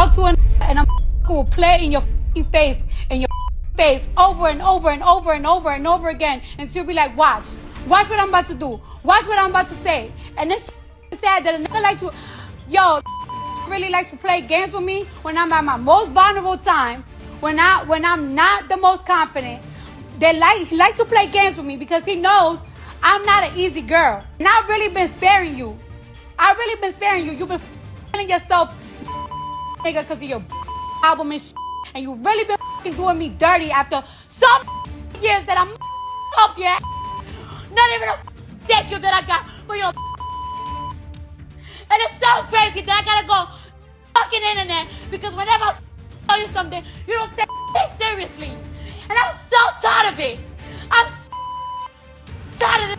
talk to and a will play it in your face, over and over and over and over and over again, and she'll be like, watch what I'm about to do, watch what I'm about to say. And it's sad that a nigga like to, really like to play games with me when I'm at my most vulnerable time, when I'm not the most confident. He likes to play games with me because he knows I'm not an easy girl. And I've really been sparing you. You've been feeling yourself, nigga, because of your album and shit. And you really been doing me dirty after some years that I'm up your ass. Not even a thank you that I got for your. And it's so crazy that I gotta go fucking internet because whenever I tell you something, you don't take it seriously. And I'm so tired of it. I'm tired of this.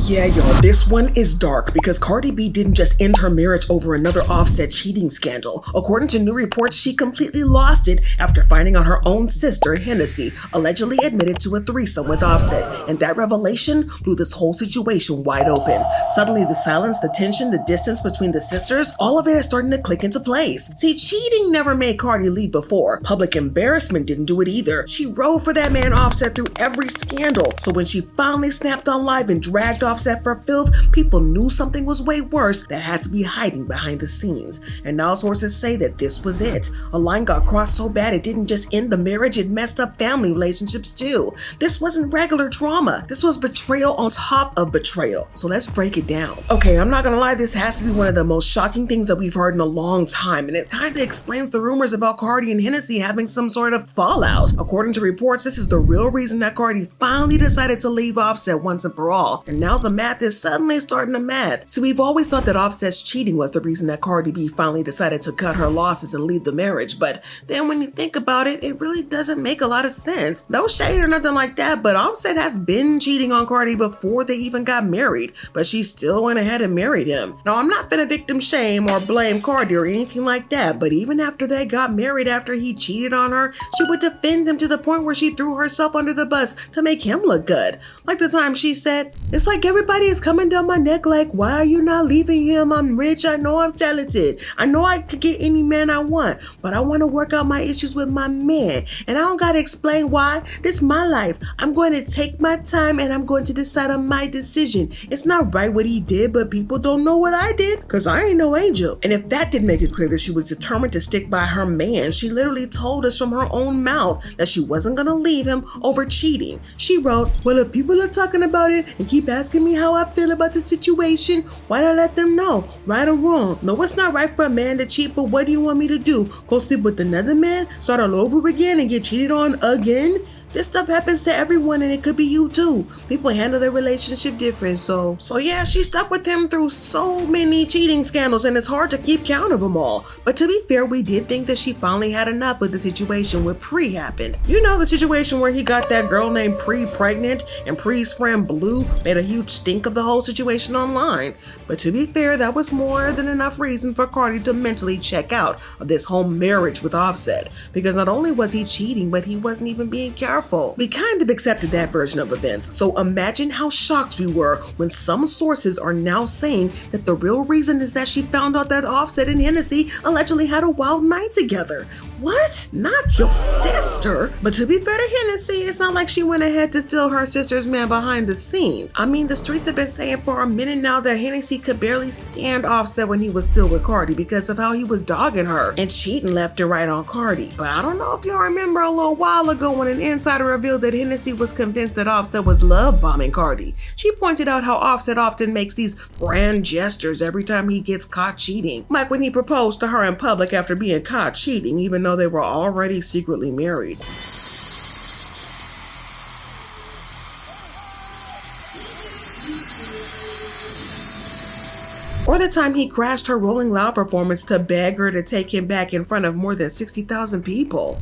Yeah, y'all, this one is dark because Cardi B didn't just end her marriage over another Offset cheating scandal. According to new reports, she completely lost it after finding out her own sister, Hennessy, allegedly admitted to a threesome with Offset. And that revelation blew this whole situation wide open. Suddenly, the silence, the tension, the distance between the sisters, all of it is starting to click into place. See, cheating never made Cardi leave before. Public embarrassment didn't do it either. She rode for that man Offset through every scandal. So when she finally snapped on live and dragged Offset for filth, people knew something was way worse that had to be hiding behind the scenes. And now sources say that this was it. A line got crossed so bad it didn't just end the marriage, it messed up family relationships too. This wasn't regular drama. This was betrayal on top of betrayal. So let's break it down. Okay, I'm not gonna lie, this has to be one of the most shocking things that we've heard in a long time, and it kind of explains the rumors about Cardi and Hennessy having some sort of fallout. According to reports, this is the real reason that Cardi finally decided to leave Offset once and for all. And now the math is suddenly starting to math. So we've always thought that Offset's cheating was the reason that Cardi B finally decided to cut her losses and leave the marriage, but then when you think about it, it really doesn't make a lot of sense. No shade or nothing like that, but Offset has been cheating on Cardi before they even got married, but she still went ahead and married him. Now, I'm not gonna victim shame or blame Cardi or anything like that, but even after they got married, after he cheated on her, she would defend him to the point where she threw herself under the bus to make him look good. Like the time she said, "It's like everybody is coming down my neck like, why are you not leaving him? I'm rich, I know I'm talented. I know I could get any man I want, but I want to work out my issues with my man. And I don't gotta explain why. This is my life. I'm going to take my time and I'm going to decide on my decision. It's not right what he did, but people don't know what I did because I ain't no angel." And if that didn't make it clear that she was determined to stick by her man, she literally told us from her own mouth that she wasn't gonna leave him over cheating. She wrote, "Well, if people are talking about it and keep asking me how I feel about the situation, why not let them know, right or wrong? No, it's not right for a man to cheat, but what do you want me to do? Go sleep with another man, start all over again and get cheated on again?" This stuff happens to everyone and it could be you too. People handle their relationship different, so yeah, she stuck with him through so many cheating scandals and it's hard to keep count of them all. But to be fair, we did think that she finally had enough with the situation when Pre happened. You know, the situation where he got that girl named Pre pregnant and Pre's friend Blue made a huge stink of the whole situation online. But to be fair, that was more than enough reason for Cardi to mentally check out of this whole marriage with Offset. Because not only was he cheating, but he wasn't even being careful. We kind of accepted that version of events, so imagine how shocked we were when some sources are now saying that the real reason is that she found out that Offset and Hennessy allegedly had a wild night together. What? Not your sister? But to be fair to Hennessy, it's not like she went ahead to steal her sister's man behind the scenes. I mean, the streets have been saying for a minute now that Hennessy could barely stand Offset when he was still with Cardi because of how he was dogging her and cheating left and right on Cardi. But I don't know if y'all remember a little while ago when an insider revealed that Hennessy was convinced that Offset was love bombing Cardi. She pointed out how Offset often makes these grand gestures every time he gets caught cheating, like when he proposed to her in public after being caught cheating, even though they were already secretly married. Or the time he crashed her Rolling Loud performance to beg her to take him back in front of more than 60,000 people.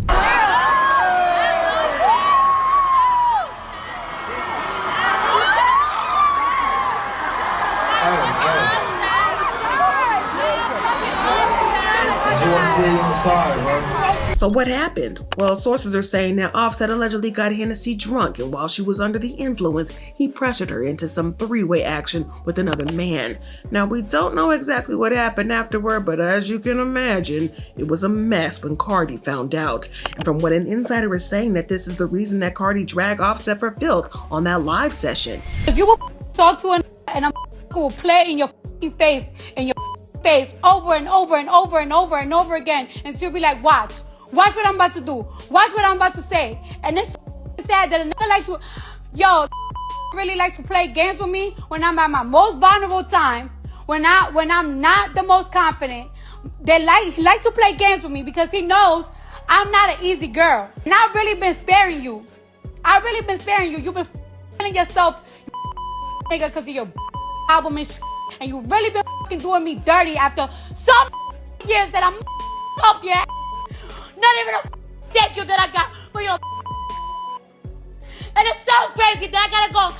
So what happened? Well, sources are saying that Offset allegedly got Hennessy drunk, and while she was under the influence, he pressured her into some three-way action with another man. Now, we don't know exactly what happened afterward, but as you can imagine, it was a mess when Cardi found out. And from what an insider is saying, that this is the reason that Cardi dragged Offset for filth on that live session. If you will talk to and I'm will play it in your face, over and over and over and over and over again, and she'll be like, watch what I'm about to do, watch what I'm about to say. And it's sad that another like to, really like to play games with me when I'm at my most vulnerable time, when I'm not the most confident. He likes to play games with me because he knows I'm not an easy girl. And I've really been sparing you. You've been feeling yourself, nigga, because of your album and and you really been doing me dirty after some years that I'm up your ass. Not even a thank you that I got for your. And it's so crazy that I gotta go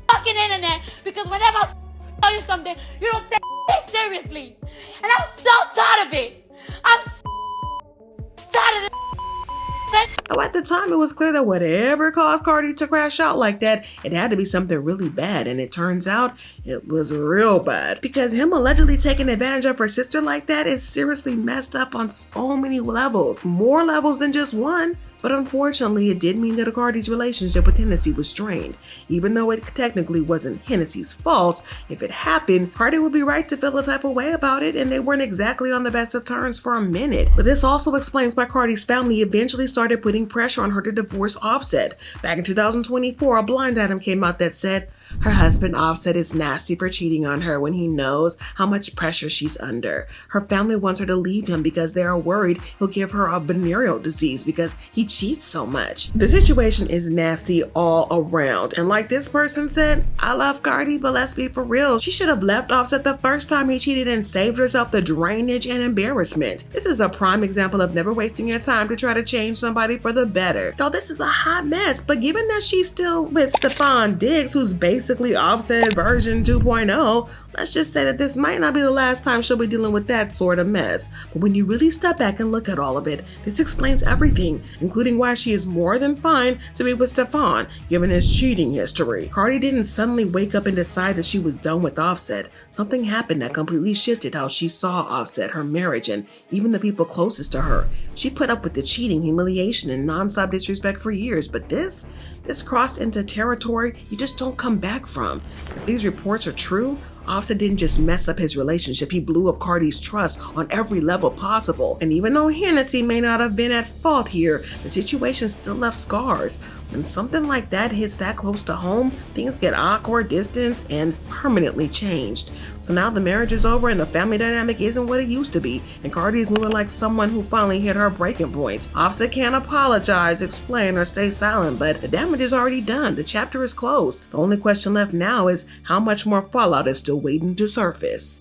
fucking internet because whenever I tell you something, you don't take it seriously. And I'm so tired of it. I'm tired of this. Oh, at the time, it was clear that whatever caused Cardi to crash out like that, it had to be something really bad, and it turns out it was real bad. Because him allegedly taking advantage of her sister like that is seriously messed up on so many levels. More levels than just one. But unfortunately, it did mean that Cardi's relationship with Hennessy was strained. Even though it technically wasn't Hennessy's fault, if it happened, Cardi would be right to feel a type of way about it, and they weren't exactly on the best of terms for a minute. But this also explains why Cardi's family eventually started putting pressure on her to divorce Offset. Back in 2024, a blind item came out that said, her husband Offset is nasty for cheating on her when he knows how much pressure she's under. Her family wants her to leave him because they are worried he'll give her a venereal disease because he cheats so much. The situation is nasty all around. And like this person said, I love Cardi, but let's be for real. She should have left Offset the first time he cheated and saved herself the drainage and embarrassment. This is a prime example of never wasting your time to try to change somebody for the better. No, this is a hot mess, but given that she's still with Stefan Diggs, who's basically Offset version 2.0, let's just say that this might not be the last time she'll be dealing with that sort of mess. But when you really step back and look at all of it, this explains everything, including why she is more than fine to be with Stefan, given his cheating history. Cardi didn't suddenly wake up and decide that she was done with Offset. Something happened that completely shifted how she saw Offset, her marriage, and even the people closest to her. She put up with the cheating, humiliation, and non-stop disrespect for years, but this crossed into territory you just don't come back from. If these reports are true, Offset didn't just mess up his relationship, he blew up Cardi's trust on every level possible. And even though Hennessy may not have been at fault here, the situation still left scars. When something like that hits that close to home, things get awkward, distant, and permanently changed. So now the marriage is over and the family dynamic isn't what it used to be, and Cardi's moving like someone who finally hit her breaking point. Offset can't apologize, explain, or stay silent, but the damage is already done. The chapter is closed. The only question left now is how much more fallout is still waiting to surface.